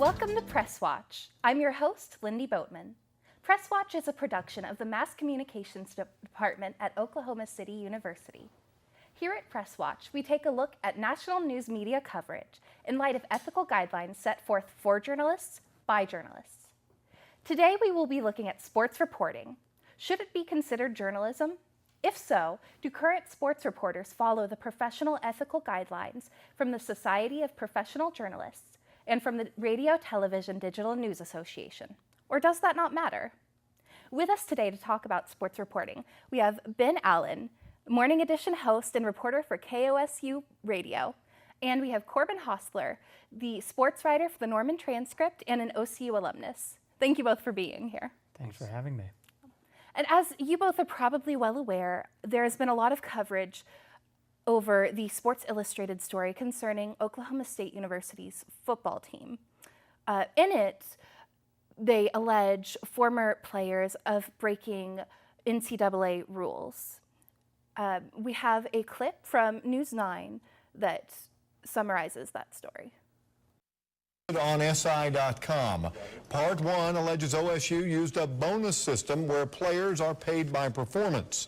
Welcome to Press Watch. I'm your host, Lindy Boatman. Press Watch is a production of the Mass Communications Department at Oklahoma City University. Here at Press Watch, we take a look at national news media coverage in light of ethical guidelines set forth for journalists by journalists. Today, we will be looking at sports reporting. Should it be considered journalism? If so, do current sports reporters follow the professional ethical guidelines from the Society of Professional Journalists and from the Radio, Television, Digital News Association? Or does that not matter? With us today to talk about sports reporting, we have Ben Allen, Morning Edition host and reporter for KOSU Radio, and we have Corbin Hostler, the sports writer for the Norman Transcript and an OCU alumnus. Thank you both for being here. Thanks for having me. And as you both are probably well aware, there has been a lot of coverage over the Sports Illustrated story concerning Oklahoma State University's football team. In it, they allege former players of breaking NCAA rules. We have a clip from News 9 that summarizes that story. On SI.com. Part 1 alleges OSU used a bonus system where players are paid by performance.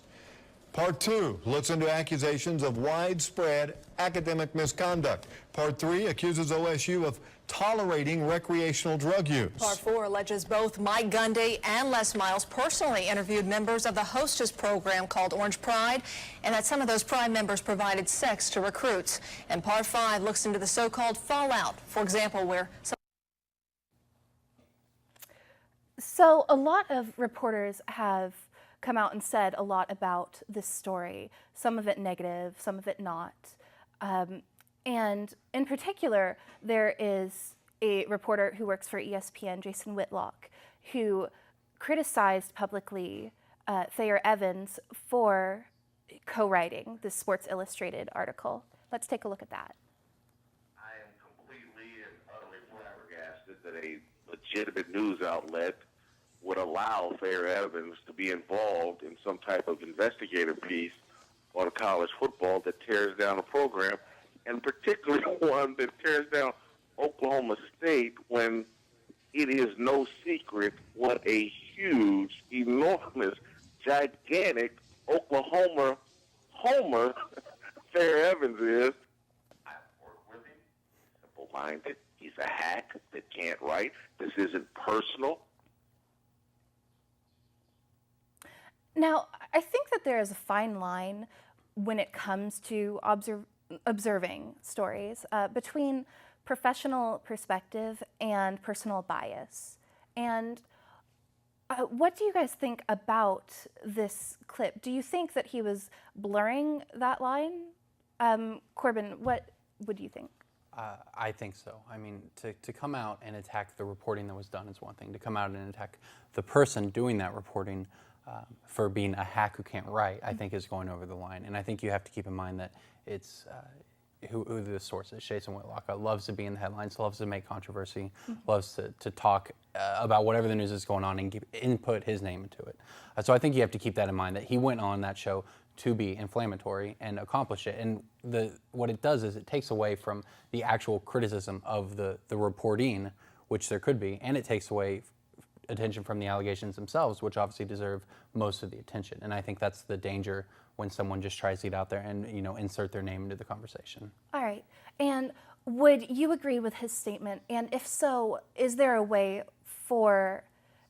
Part 2 looks into accusations of widespread academic misconduct. Part 3 accuses OSU of tolerating recreational drug use. Part 4 alleges both Mike Gundy and Les Miles personally interviewed members of the Hostess program called Orange Pride, and that some of those Pride members provided sex to recruits. And Part 5 looks into the so-called fallout, for example, where some... So a lot of reporters have come out and said a lot about this story, some of it negative, some of it not. And in particular, there is a reporter who works for ESPN, Jason Whitlock, who criticized publicly Thayer Evans for co-writing the Sports Illustrated article. Let's take a look at that. I am completely and utterly flabbergasted that a legitimate news outlet would allow Thayer Evans to be involved in some type of investigative piece on college football that tears down a program, and particularly one that tears down Oklahoma State, when it is no secret what a huge, enormous, gigantic Oklahoma homer Thayer Evans is. I've worked with him. Simple-minded. He's a hack that can't write. This isn't personal. Now, I think that there is a fine line when it comes to observing stories between professional perspective and personal bias. And what do you guys think about this clip? Do you think that he was blurring that line? Corbin, what would you think? I think so. I mean, to come out and attack the reporting that was done is one thing. To come out and attack the person doing that reporting for being a hack who can't write, I think is going over the line. And I think you have to keep in mind that it's who the source is. Jason Whitlock loves to be in the headlines, loves to make controversy, loves to talk about whatever the news is going on and input his name into it. So I think you have to keep that in mind, that he went on that show to be inflammatory and accomplish it. And what it does is it takes away from the actual criticism of the reporting, which there could be, and it takes away attention from the allegations themselves, which obviously deserve most of the attention. And I think that's the danger when someone just tries to get out there and, you know, insert their name into the conversation. All right. And would you agree with his statement? And if so, is there a way for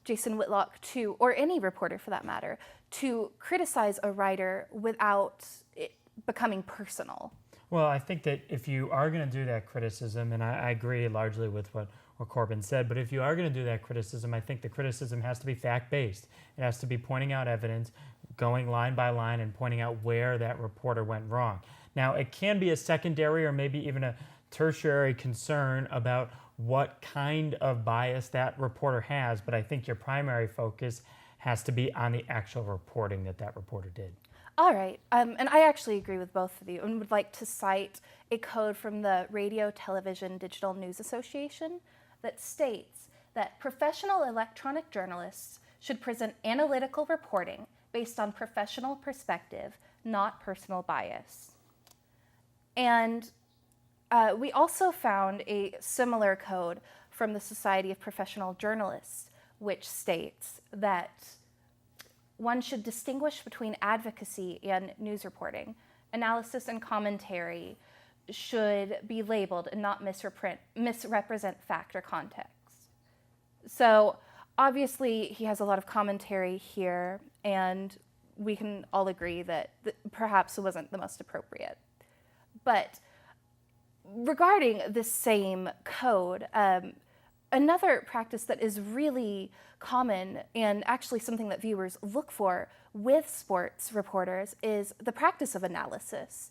Jason Whitlock to, or any reporter for that matter, to criticize a writer without it becoming personal? Well, I think that if you are going to do that criticism, and I agree largely with what Corbin said, but if you are going to do that criticism, I think the criticism has to be fact-based. It has to be pointing out evidence, going line by line and pointing out where that reporter went wrong. Now, it can be a secondary or maybe even a tertiary concern about what kind of bias that reporter has, but I think your primary focus has to be on the actual reporting that reporter did. All right, and I actually agree with both of you and would like to cite a code from the Radio, Television, Digital News Association that states that professional electronic journalists should present analytical reporting based on professional perspective, not personal bias. And we also found a similar code from the Society of Professional Journalists, which states that one should distinguish between advocacy and news reporting. Analysis and commentary should be labeled and not misrepresent fact or context. So obviously he has a lot of commentary here, and we can all agree that perhaps it wasn't the most appropriate. But regarding this same code, another practice that is really common and actually something that viewers look for with sports reporters is the practice of analysis.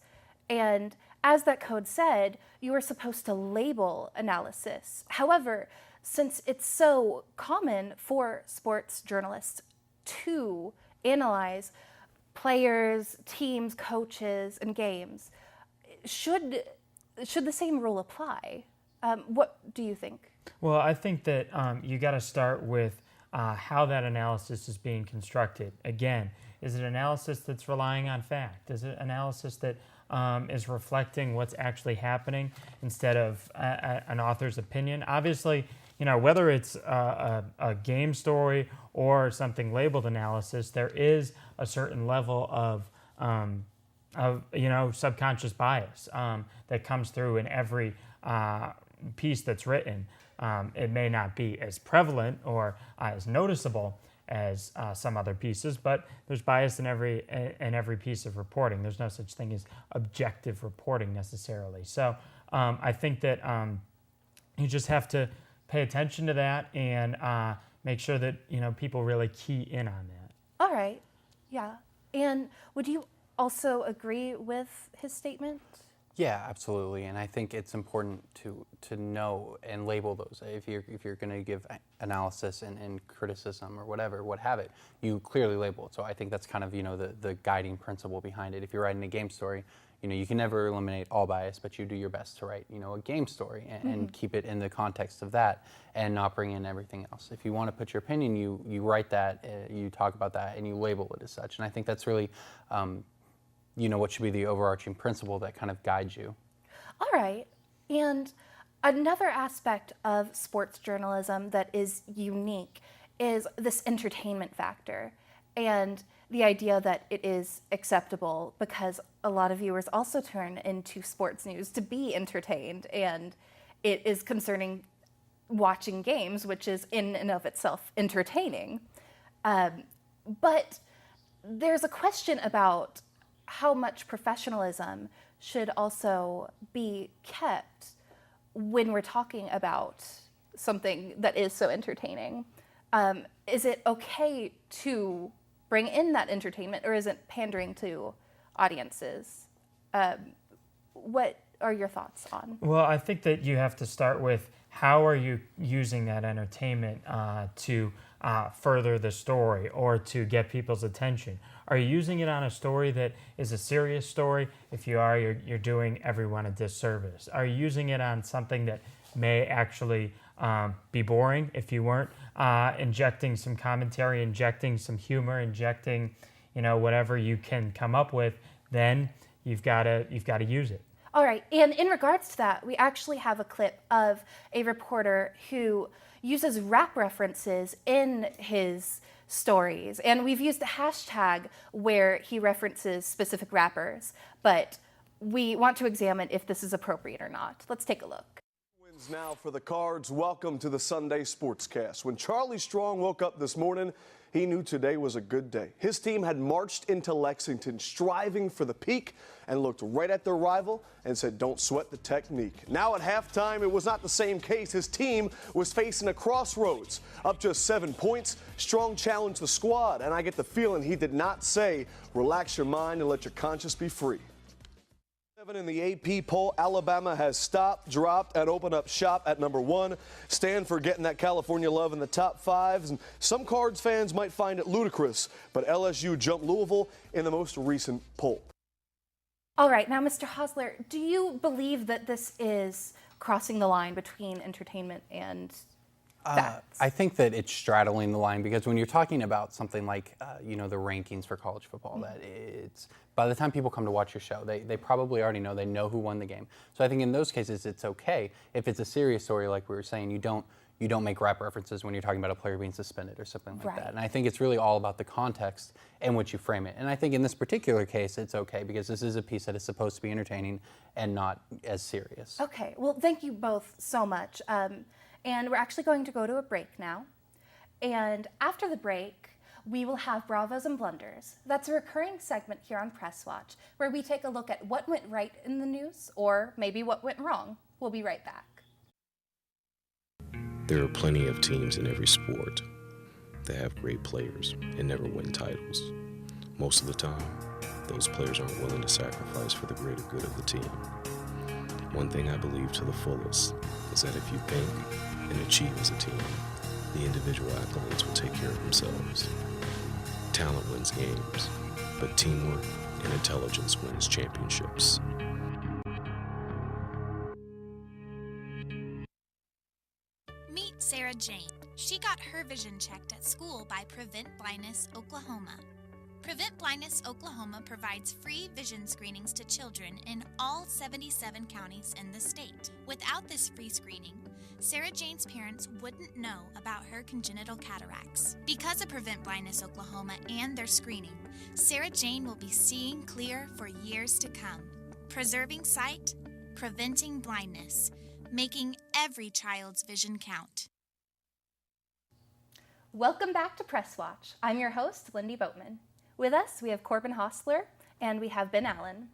And as that code said, you are supposed to label analysis. However, since it's so common for sports journalists to analyze players, teams, coaches, and games, should the same rule apply? What do you think? Well, I think that you got to start with how that analysis is being constructed. Again, is it analysis that's relying on fact? Is it analysis that is reflecting what's actually happening instead of an author's opinion? Obviously, you know, whether it's a game story or something labeled analysis, there is a certain level of you know, subconscious bias that comes through in every piece that's written. It may not be as prevalent or as noticeable as some other pieces, but there's bias in every piece of reporting. There's no such thing as objective reporting necessarily. So I think that you just have to pay attention to that and make sure that, you know, people really key in on that. All right, yeah. And would you also agree with his statement? Yeah, absolutely, and I think it's important to know and label those. If you're going to give analysis and criticism or whatever, what have it, you clearly label it. So I think that's kind of, you know, the guiding principle behind it. If you're writing a game story, you know, you can never eliminate all bias, but you do your best to write, you know, a game story and keep it in the context of that and not bring in everything else. If you want to put your opinion, you write that, you talk about that, and you label it as such. And I think that's really you know, what should be the overarching principle that kind of guides you. All right. And another aspect of sports journalism that is unique is this entertainment factor and the idea that it is acceptable because a lot of viewers also turn into sports news to be entertained, and it is concerning watching games, which is in and of itself entertaining. But there's a question about how much professionalism should also be kept when we're talking about something that is so entertaining. Is it okay to bring in that entertainment, or is it pandering to audiences? What are your thoughts on? Well, I think that you have to start with how are you using that entertainment to further the story or to get people's attention? Are you using it on a story that is a serious story? If you are, you're doing everyone a disservice. Are you using it on something that may actually be boring? If you weren't injecting some commentary, injecting some humor, injecting, you know, whatever you can come up with, then you've got to use it. All right, and in regards to that, we actually have a clip of a reporter who uses rap references in his stories, and we've used the hashtag where he references specific rappers, but we want to examine if this is appropriate or not. Let's take a look. Wins now for the Cards. Welcome to the Sunday Sportscast. When Charlie Strong woke up this morning, he knew today was a good day. His team had marched into Lexington striving for the peak and looked right at their rival and said, don't sweat the technique. Now at halftime, it was not the same case. His team was facing a crossroads. Up just 7 points, Strong challenged the squad, and I get the feeling he did not say, relax your mind and let your conscience be free. In the AP poll, Alabama has stopped, dropped, and opened up shop at #1. Stanford getting that California love in the top 5. And some Cards fans might find it ludicrous, but LSU jumped Louisville in the most recent poll. All right, now, Mr. Hosler, do you believe that this is crossing the line between entertainment and facts? I think that it's straddling the line because when you're talking about something like, you know, the rankings for college football, that it's by the time people come to watch your show, they probably already know. They know who won the game. So I think in those cases, it's okay. If it's a serious story, like we were saying, you don't you don't make rap references when you're talking about a player being suspended or something like Right. that. And I think it's really all about the context in which you frame it. And I think in this particular case, it's okay because this is a piece that is supposed to be entertaining and not as serious. Okay, well, thank you both so much. And we're actually going to go to a break now. And after the break, we will have Bravos and Blunders. That's a recurring segment here on Press Watch, where we take a look at what went right in the news or maybe what went wrong. We'll be right back. There are plenty of teams in every sport that have great players and never win titles. Most of the time, those players aren't willing to sacrifice for the greater good of the team. One thing I believe to the fullest is that if you think and achieve as a team, the individual accolades will take care of themselves. Talent wins games, but teamwork and intelligence wins championships. Meet Sarah Jane. She got her vision checked at school by Prevent Blindness Oklahoma. Prevent Blindness Oklahoma provides free vision screenings to children in all 77 counties in the state. Without this free screening, Sarah Jane's parents wouldn't know about her congenital cataracts. Because of Prevent Blindness Oklahoma and their screening, Sarah Jane will be seeing clear for years to come. Preserving sight, preventing blindness, making every child's vision count. Welcome back to Press Watch. I'm your host, Lindy Boatman. With us, we have Corbin Hostler and we have Ben Allen.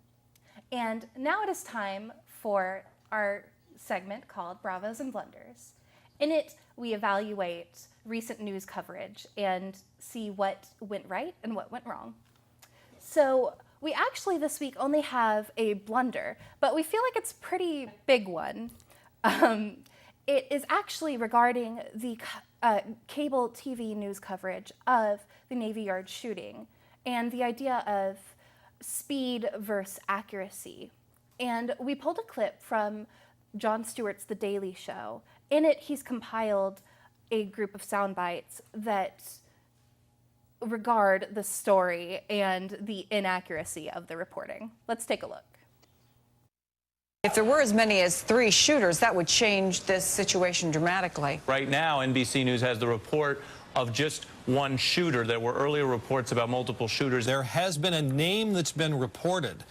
And now it is time for our segment called Bravos and Blunders. In it, we evaluate recent news coverage and see what went right and what went wrong. So we actually this week only have a blunder, but we feel like it's a pretty big one. It is actually regarding the cable TV news coverage of the Navy Yard shooting and the idea of speed versus accuracy. And we pulled a clip from Jon Stewart's The Daily Show. In it, he's compiled a group of sound bites that regard the story and the inaccuracy of the reporting. Let's take a look. If there were as many as 3 shooters, that would change this situation dramatically. Right now, NBC News has the report of just one shooter. There were earlier reports about multiple shooters. There has been a name that's been reported,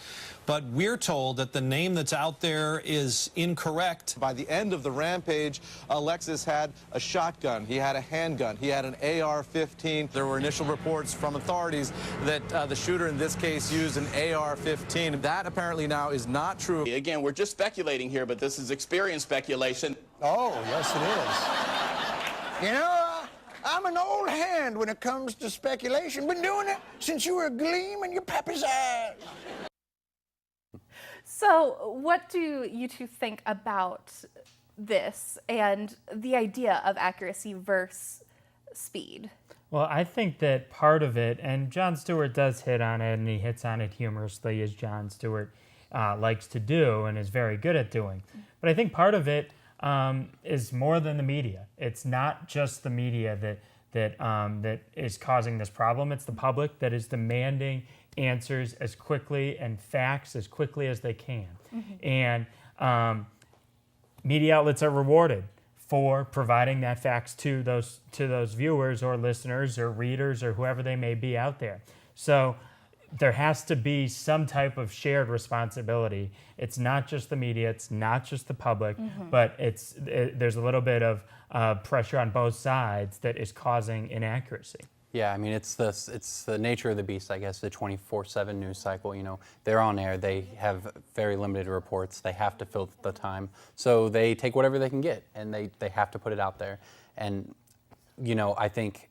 but we're told that the name that's out there is incorrect. By the end of the rampage, Alexis had a shotgun, he had a handgun, he had an AR-15. There were initial reports from authorities that the shooter in this case used an AR-15. That apparently now is not true. Again, we're just speculating here, but this is experience speculation. Oh, yes, it is. You know, I'm an old hand when it comes to speculation. Been doing it since you were a gleam in your pappy's eyes. So what do you two think about this and the idea of accuracy versus speed? Well, I think that part of it, and Jon Stewart does hit on it, and he hits on it humorously, as Jon Stewart likes to do and is very good at doing. But I think part of it is more than the media. It's not just the media that is causing this problem. It's the public that is demanding answers as quickly and facts as quickly as they can. And media outlets are rewarded for providing that facts to those viewers or listeners or readers or whoever they may be out there. So there has to be some type of shared responsibility. It's not just the media, it's not just the public, but there's a little bit of pressure on both sides that is causing inaccuracy. Yeah, I mean, it's the nature of the beast, I guess, the 24/7 news cycle. You know, they're on air, they have very limited reports, they have to fill the time. So they take whatever they can get, and they have to put it out there. And, you know, I think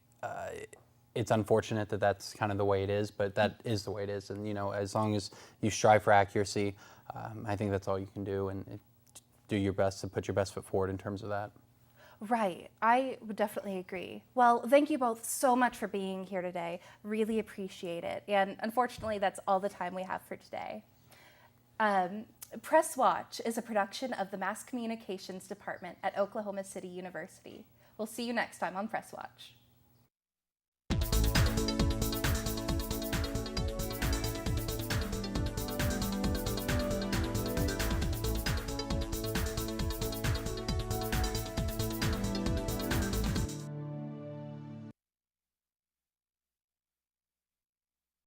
it's unfortunate that that's kind of the way it is, but that is the way it is. And, you know, as long as you strive for accuracy, I think that's all you can do, and do your best to put your best foot forward in terms of that. Right, I would definitely agree. Well, thank you both so much for being here today. Really appreciate it. And unfortunately, that's all the time we have for today. Press Watch is a production of the Mass Communications Department at Oklahoma City University. We'll see you next time on Press Watch.